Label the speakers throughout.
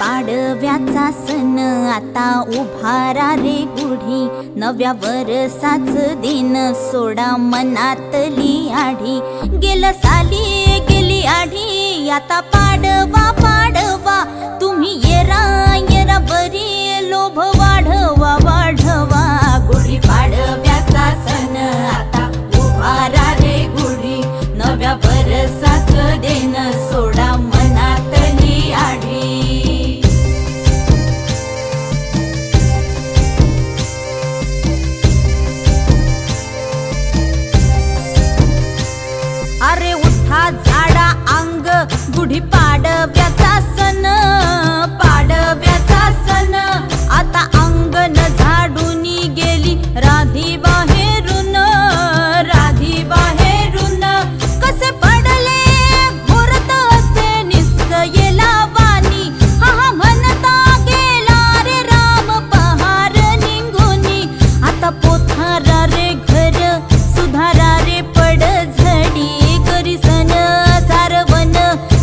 Speaker 1: पाडव्याचा सण आता उभारा रे गुढी, नव्या वर्षाच दिन सोडा मनातली आढी. गेलं साली गेली आढी, आता पाडवा पाडवा, तुम्ही येरा येरा बरी, लोभ वाढवा वाढवा. गुढी पाडव्याचा सण आता उभारा रे गुढी, नव्या वर्षाच दिन सोडा मनातली आढी. अरे उठा झाडा अंग, गुढी पाडव्याचा सण, पाडव्याचा सण. आता अंगण झाडून गेली राधी बाहेरून, राधी बाहेरून. कसे पडले घोरत असे निसयेला वाणी, हा हा म्हणता गेला रे राम पहार निघूनी. आता पोथारा रे घर सुधारा रे पड झडी, करी सन सारवन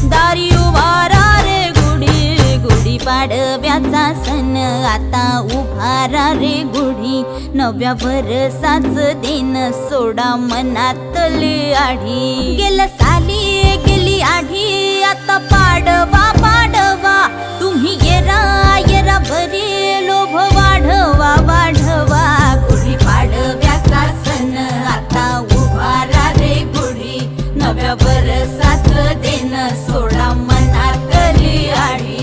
Speaker 1: दारी उभारा रे गुढी. गुढी पाडव्याचा सण आता उभारा रे गुढी, नव्या वर्षाच दिन सोडा मनातली आढी. गेलं साली गेली आढी, आता पाडवा पाडवा, तुम्ही येरा येरा बरी, लोभ वाढवा वाढवा. गुढी पाडव्याचा सण आता उभारा रे गुढी, नव्या वर्षाच दिन सोडा मनातली आढी.